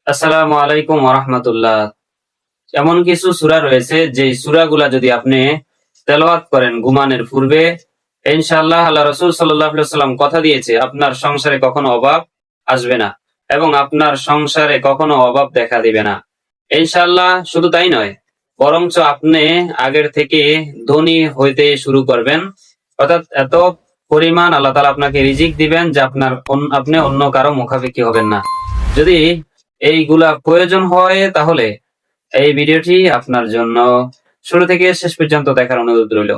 আসসালামু আলাইকুম ওয়া রাহমাতুল্লাহ। এমন কিছু সূরা রয়েছে যে সূরাগুলা যদি আপনি তেলাওয়াত করেন ঘুমানোর পূর্বে, ইনশাআল্লাহ আল্লাহ রাসূল সাল্লাল্লাহু আলাইহি ওয়াসাল্লাম কথা দিয়েছে আপনার সংসারে কখনো অভাব আসবে না এবং আপনার সংসারে কখনো অভাব দেখা দিবে না। ইনশাআল্লাহ শুধু তাই নয়, বরঞ্চ আপনি আগের থেকে ধনী হইতে শুরু করবেন। অর্থাৎ এত পরিমাণ আল্লাহ তাআলা আপনাকে রিজিক দিবেন যে আপনি অন্য কারো মুখাপেক্ষী হবেন না। যদি এইগুলা প্রয়োজন হয় তাহলে এই ভিডিওটি আপনার জন্য শুরু থেকে শেষ পর্যন্ত দেখার অনুরোধ রইল।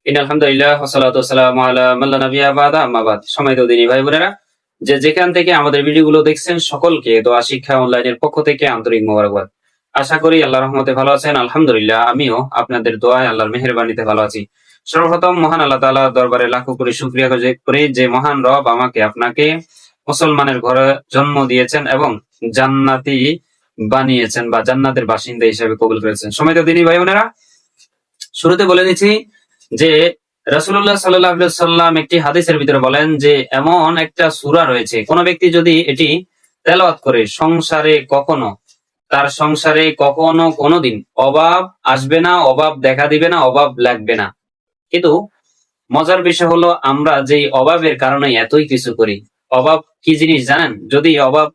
আলহামদুলিল্লাহ ওয়াসসালাতু ওয়াসসালামু আলা মান লা নাবিয়্যা বা'দা, আম্মা বাদ। সম্মানিত দিনী ভাই বোনেরা, যে যেখান থেকে আমাদের ভিডিওগুলো দেখছেন সকলকে দোয়া শিক্ষা অনলাইনের পক্ষ থেকে আন্তরিক মোবারকবাদ। আশা করি আল্লাহর রহমতে ভালো আছেন। আলহামদুলিল্লাহ আমিও আপনাদের দোয়ায় আল্লাহর মেহেরবানিতে ভালো আছি। সর্বপ্রথম মহান আল্লাহ তাআলার দরবারে লাখো কোটি শুকরিয়া করি যে মহান রব আমাকে আপনাকে মুসলমানের ঘরে জন্ম দিয়েছেন এবং জান্নাতি বানিয়েছেন বা জান্নাতের বাসিন্দা হিসেবে কবুল করেছেন। সম্মানিত দিনী ভাই বোনেরা, শুরুতে বলে দিচ্ছি যে রাসূলুল্লাহ সাল্লাল্লাহু আলাইহি ওয়াসাল্লাম একটি হাদিসের ভিতরে বলেন যে এমন একটা সূরা রয়েছে, কোন ব্যক্তি যদি এটি তেলাওয়াত করে তার সংসারে কখনো কোনোদিন অভাব আসবে না, অভাব দেখা দিবে না, অভাব লাগবে না। কিন্তু মজার বিষয় হলো আমরা যে অভাবের কারণে এতই কিছু করি। অভাব কি জিনিস জানেন? যদি অভাব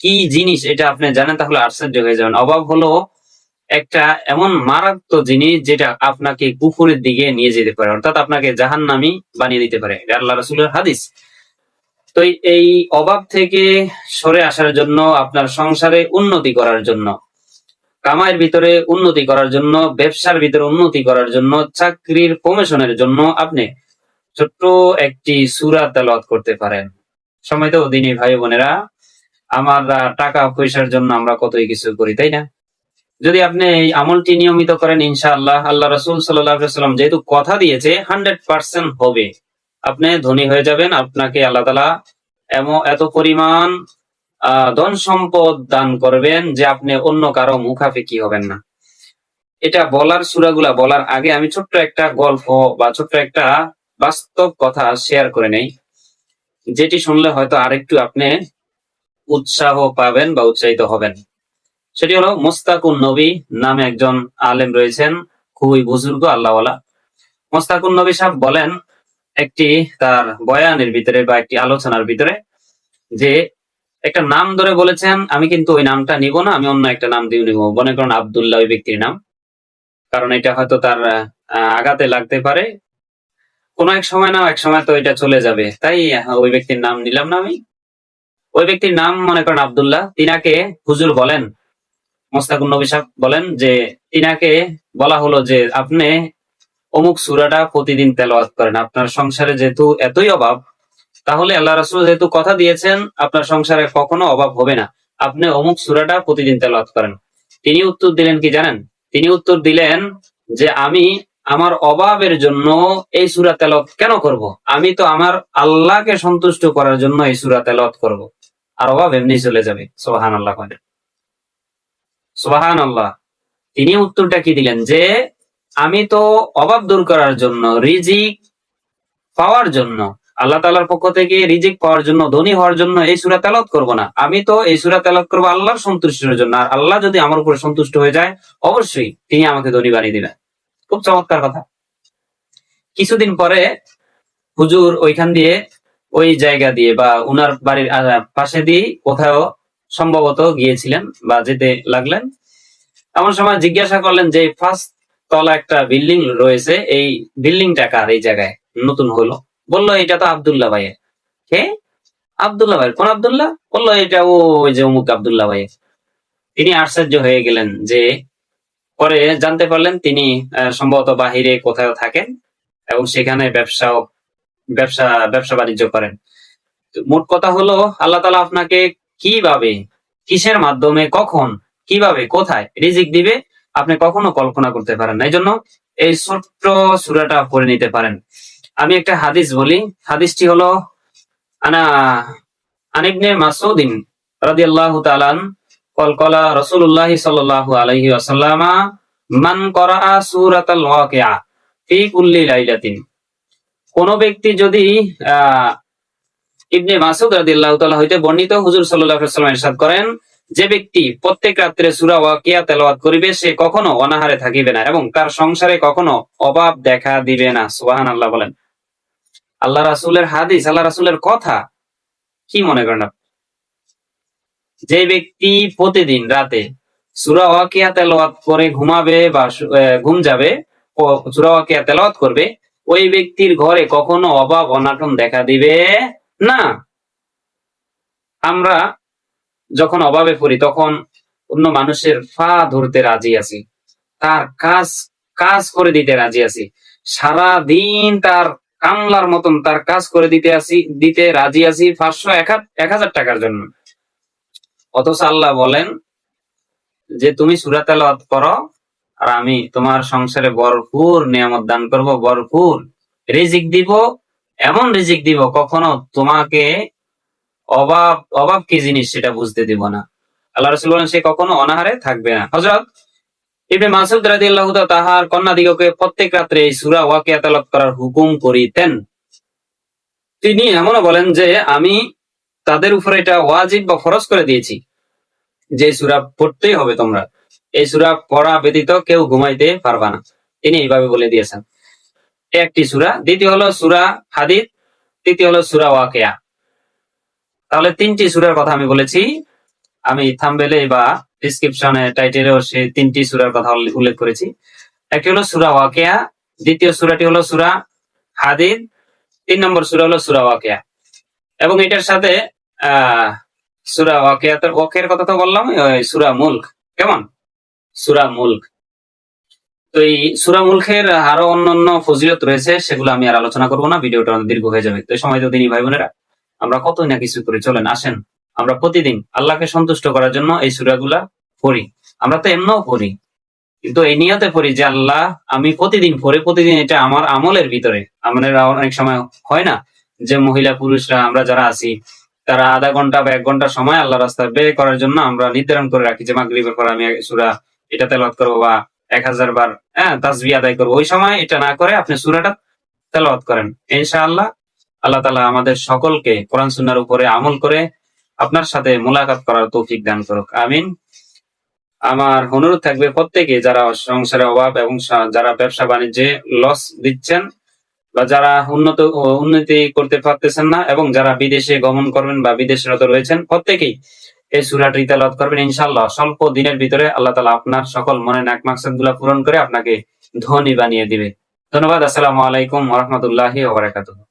কি জিনিস এটা আপনি জানেন তাহলে আশ্চর্য হয়ে যাবেন। অভাব হলো একটা এমন মারাত্মক জিনিস যেটা আপনাকে কুফুরের দিকে নিয়ে যেতে পারে, অর্থাৎ আপনাকে জাহান্নামী বানিয়ে দিতে পারে। এটা আল্লাহ রাসূলের হাদিস। তো এই অভাব থেকে সরে আসার জন্য, আপনার সংসারে উন্নতি করার জন্য, কামাইয়ের ভিতরে উন্নতি করার জন্য, ব্যবসার ভিতরে উন্নতি করার জন্য, চাকরির প্রমোশনের জন্য আপনি ছোট্ট একটি সূরা তেলাওয়াত করতে পারেন। সম্মানিত দিনী ভাই বোনেরা, আমরা টাকা পয়সার জন্য আমরা কতই কিছু করি, তাই না? যদি আপনি এই আমলটি নিয়মিত করেন, ইনশাআল্লাহ আল্লাহ রাসূল সাল্লাল্লাহু আলাইহি ওয়াসাল্লাম যেহেতু কথা দিয়েছে 100% হবে, আপনি ধনী হয়ে যাবেন। আপনাকে আল্লাহ তাআলা এত পরিমাণ ধন সম্পদ দান করবেন যে আপনি অন্য কারো মুখাপেক্ষী হবেন না। এটা বলার সূরাগুলা বলার আগে আমি ছোট্ট একটা গল্প বা ছোট্ট একটা বাস্তব কথা শেয়ার করে নেই, যেটি শুনলে হয়তো আরেকটু আপনি উৎসাহ পাবেন বা উৎসাহিত হবেন। সেটি হলো মুস্তাকুন নবী নামে একজন আলেম রয়েছেন, খুবই বুজুর্গ আল্লাহওয়ালা। মুস্তাকুন নবী সাহেব বলেন একটি তার বয়ানের ভিতরে বা একটি আলোচনার ভিতরে যে একটা নাম ধরে বলেছেন, আমি কিন্তু ওই নামটা নিব না, আমি অন্য একটা নাম দিয়ে নিব। মনে করেন আব্দুল্লাহ ওই ব্যক্তির নাম, কারণ এটা হয়তো তার আঘাতে লাগতে পারে। কোন এক সময় না এক সময় তো এটা চলে যাবে, তাই ওই ব্যক্তির নাম নিলাম না আমি। ওই ব্যক্তির নাম মনে করেন আব্দুল্লাহ। তিনাকে হুজুর বলেন, মুস্তাকুন নবী সাহেব বলেন যে তিনাকে বলা হলো যে আপনি অমুক সূরাটা প্রতিদিন তেলাওয়াত করেন। আপনার সংসারে যেহেতু এতই অভাব, তাহলে আল্লাহ রাসূল যেহেতু কথা দিয়েছেন আপনার সংসারে কখনো অভাব হবে না, আপনি অমুক সূরাটা প্রতিদিন তেলাওয়াত করেন। তিনি উত্তর দিলেন কি জানেন? তিনি উত্তর দিলেন যে আমি আমার অভাবের জন্য এই সূরা তেলাওয়াত কেন করব? আমি তো আমার আল্লাহকে সন্তুষ্ট করার জন্য এই সূরা তেলাওয়াত করব, আর অভাব এমনি চলে যাবে। সুবহানাল্লাহ, সুবহানাল্লাহ। তিনি উত্তরটা কি দিলেন যে আমি তো অভাব দূর করার জন্য, রিজিক পাওয়ার জন্য, আল্লাহ তাআলার পক্ষ থেকে রিজিক পাওয়ার জন্য, ধনী হওয়ার জন্য এই সূরা তেলাওয়াত করব না। আমি তো এই সূরা তেলাওয়াত করব আল্লাহর সন্তুষ্টির জন্য, আর আল্লাহ যদি আমার উপরে সন্তুষ্ট হয়ে যায় অবশ্যই তিনি আমাকে ধনী বানিয়ে দিবেন। খুব চমৎকার কথা। কিছুদিন পরে হুজুর ওইখান দিয়ে, ওই জায়গা দিয়ে বা উনার বাড়ির পাশে দিয়ে কোথাও সম্ভবত গিয়েছিলেন বা যেতে লাগলেন। এমন সময় জিজ্ঞাসা করলেন যে ফার্স্ট তলা একটা বিল্ডিং রয়েছে, এই বিল্ডিংটা কার? এই জায়গায় নতুন হলো। বললো এটা তো আব্দুল্লাহ ভাইয়ের। কে? আব্দুল্লাহ ভাইয়ের? কোন আব্দুল্লাহ? বললো এটা ওই যে অমুক আব্দুল্লাহ ভাইয়ের। তিনি আশ্চর্য হয়ে গেলেন যে পরে জানতে পারলেন তিনি সম্ভবত বাহিরে কোথাও থাকেন এবং সেখানে ব্যবসা বাণিজ্য করেন। মোট কথা হলো আল্লাহ তাআলা আপনাকে কিভাবে, কিসের মাধ্যমে, কখন, কিভাবে, কোথায় রিজিক দিবে আপনি কখনো কল্পনা করতে পারেন না। এই জন্য এই ছোট্ট সূরাটা পড়ে নিতে পারেন। আমি একটা হাদিস বলি, হাদিসটি হলো আন ইবনে মাসউদিন রাদিয়াল্লাহু তাআলা ক্বালা রাসূলুল্লাহ সাল্লাল্লাহু আলাইহি ওয়াসাল্লাম মান ক্বারাআ সূরাতাল ওয়াকিআ ফি কুল্লি লাইলাতিন। কোন ব্যক্তি যদি ইবনে মাসউদ রাদিয়াল্লাহু তাআলা হইতে বর্ণিত, হুজুর সাল্লাল্লাহু আলাইহি ওয়াসাল্লাম ইরশাদ করেন যে ব্যক্তি প্রত্যেক রাত্রে সূরা ওয়াকিয়া তেলাওয়াত করিবে সে কখনো অনাহারে থাকিবে না এবং তার সংসারে কখনো অভাব দেখা দিবে না। সুবহানাল্লাহ বলেন। আল্লাহ রাসূলের হাদিস, আল্লাহ রাসূলের কথা, কি মনে করেন আপনি? যে ব্যক্তি প্রতিদিন রাতে সূরা ওয়াকিয়া তেলাওয়াত করে ঘুমাবে বা ঘুম যাবে, ও সূরা ওয়াকিয়া তেলাওয়াত করবে, ওই ব্যক্তির ঘরে কখনো অভাব অনাটন দেখা দিবে না। আমরা যখন অভাবে পড়ি তখন অন্য মানুষের পা ধরতে রাজি আছি, তার কাজ কাজ করে দিতে রাজি আছি, সারা দিন তার কামলার মতন তার কাজ করে দিতে রাজি আছি 500 1000 টাকার জন্য। অথচ আল্লাহ বলেন যে তুমি সূরা তেলাওয়াত করো আর আমি তোমার সংসারে ভরপুর নিয়ামত দান করব, ভরপুর রিজিক দিব, এমন রিজিক দিব কখনো তোমাকে অভাব কি জিনিস সেটা বুঝতে দিব না। আল্লাহ রাসূল বলেন সে কখনো অনাহারে থাকবে না। হযরত ইবনে মাসউদ রাদিয়াল্লাহু তাআলা তাহার কন্যাদিগকে প্রত্যেক রাত্রে এই সূরা ওয়াকিয়া তেলাওয়াত করার হুকুম করিতেন। তিনি এমনও বলেন যে আমি তাদের উপরে এটা ওয়াজিব বা ফরজ করে দিয়েছি যে সূরা পড়তেই হবে তোমরা, এই সূরা পড়া ব্যতীত কেউ ঘুমাইতে পারবা না। তিনি এইভাবে বলে দিয়েছেন। একটি সূরা, দ্বিতীয় হলো সূরা হাদীদ, তৃতীয় হলো সূরা ওয়াকিয়া। তাহলে 3টি সূরার কথা আমি বলেছি। আমি থাম্বনেলে বা ডেসক্রিপশনে টাইটেলেও সেই 3টি সূরার কথা উল্লেখ করেছি। একটি হলো সূরা ওয়াকিয়া, দ্বিতীয় সূরাটি হলো সূরা হাদীদ, 3 নম্বর সূরা হলো সূরা ওয়াকিয়া। এবং এটার সাথে সূরা ওয়াকিয়ার কথা তো বললাম, সূরা মুলক, কেমন? সূরা মুলক। তো এই সূরা মুলকের আরো অন্যান্য ফজিলত রয়েছে, সেগুলো আমি আর আলোচনা করবো না, ভিডিওটা দীর্ঘ হয়ে যাবে। তো সময় তো দিনই ভাই বোনেরা, আমরা কতই না কিছু করে, চলেন আসেন আমরা প্রতিদিন আল্লাহকে সন্তুষ্ট করার জন্য এই সূরাগুলা পড়ি। আমরা তো এমনও পড়ি, কিন্তু এই নিয়তে পড়ি যে আল্লাহ আমি প্রতিদিন পড়ে, প্রতিদিন এটা আমার আমলের ভিতরে। আমাদের অনেক সময় হয় না যে মহিলা পুরুষরা আমরা যারা আছি তারা আধা ঘন্টা বা 1 ঘন্টা সময় আল্লাহ রাস্তায় ব্যয় করার জন্য আমরা নির্ধারণ করে রাখি যে মাগরিবের পর আমি সূরা এটা তেলাওয়াত করবো বা 1000 বার তাসবিহ আদায় করবো। ওই সময় এটা না করে আপনি সূরাটা তেলাওয়াত করেন, ইনশাআল্লাহ আল্লাহ তাআলা আমাদের সকলকে কোরআন সুন্নাহর উপরে আমল করে আপনার সাথে মুলাকাত করার তৌফিক দান করুক, আমিন। আমার অনুরোধ থাকবে প্রত্যেকে যারা সংসারে অভাব এবং যারা ব্যবসা বাণিজ্যে লস দিচ্ছেন বা যারা উন্নতি করতে পারতেছেন না এবং যারা বিদেশে গমন করবেন বা বিদেশরত রয়েছেন, প্রত্যেকেই এই সূরাটি তেলাওয়াত করবেন। ইনশাআল্লাহ স্বল্প দিনের ভিতরে আল্লাহ তাআলা আপনার সকল মনের নেক মাকসাদগুলো পূরণ করে আপনাকে ধনী বানিয়ে দিবে। ধন্যবাদ। আসসালামু আলাইকুম ওয়া রাহমাতুল্লাহি ওয়া বারাকাতুহু।